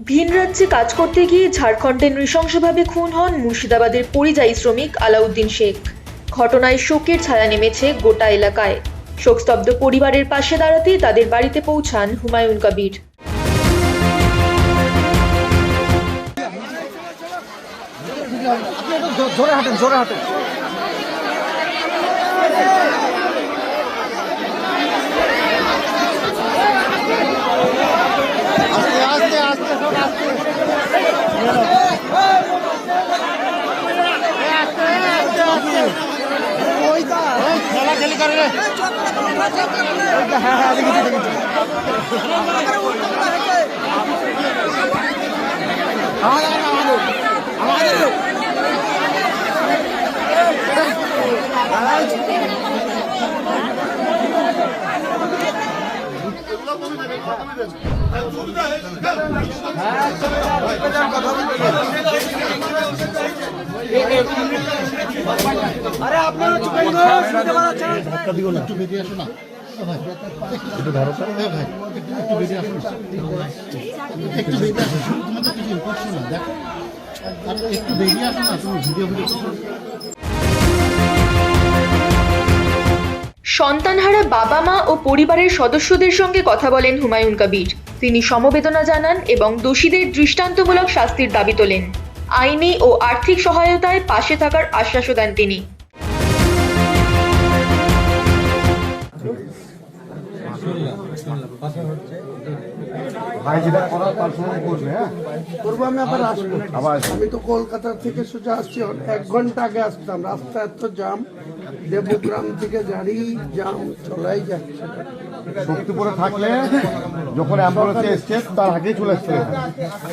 ভিন রাজ্যে কাজ করতে গিয়ে ঝাড়খণ্ডে নৃশংসভাবে খুন হন মুর্শিদাবাদের পরিযায়ী শ্রমিক আলাউদ্দিন শেখ। ঘটনায় শোকের ছায়া নেমেছে গোটা এলাকায়। শোকস্তব্ধ পরিবারের পাশে দাঁড়াতে তাদের বাড়িতে পৌঁছান হুমায়ুন কবির। अरे আপনারা চুপ করুন, শুনতে পাচ্ছেন না? ধাক্কা দিও না, একটু বেরিয়ে আসো না। ভাই একটু ধরো তো, ভাই একটু বেরিয়ে আসো না, একটু বেরিয়ে আসো। তুমি তো কিছু করছো না, দেখো একটু বেরিয়ে আসো না, তুমি ভিডিও করছো। সন্তানহারা বাবা মা ও পরিবারের সদস্যদের সঙ্গে কথা বলেন হুমায়ুন কবির। তিনি সমবেদনা জানান এবং দোষীদের দৃষ্টান্তমূলক শাস্তির দাবি তোলেন। আইনি ও আর্থিক সহায়তায় পাশে থাকার আশ্বাসও দেন তিনি। আমি তো কলকাতা থেকে সোজা আসছি, 1 ঘন্টা আগে আসতাম। রাস্তা এত জাম, দেবগ্রাম থেকে গাড়ি জাম চলাই যাচ্ছে। শক্তিপুরে থাকলে যখন অ্যাম্বুলেন্সে এসছে তার আগেই চলে এসছে।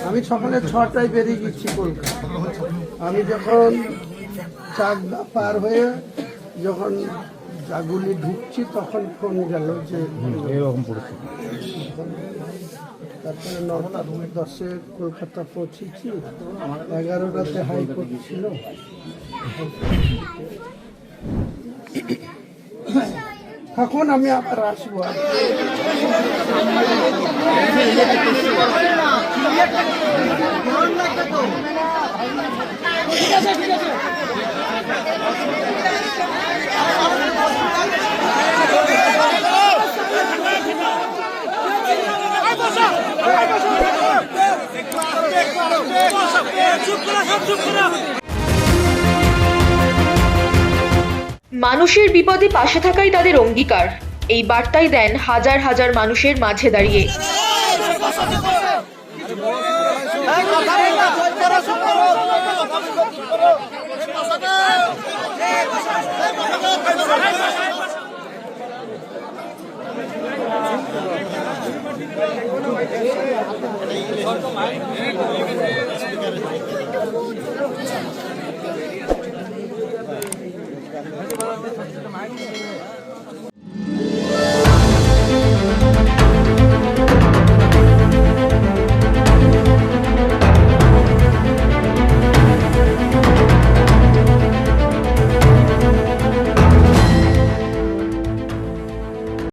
আমি সকালে 6টায় বেরিয়ে গেছি কলকাতা। আমি যখন চাকদা পার হয়ে যখন জাগুলি ঢুকছি তখন ফোন গেল যে এরকম পড়েছে। তারপরে 9:10 কলকাতা পৌঁছেছি। 11টাতে হাইকোর্ট ছিল। এখন আমি আবার আসবো। মানুষের বিপদে পাশে থাকাই তাদের অঙ্গীকার, এই বার্তাই দেন হাজার হাজার মানুষের মাঝে দাঁড়িয়ে।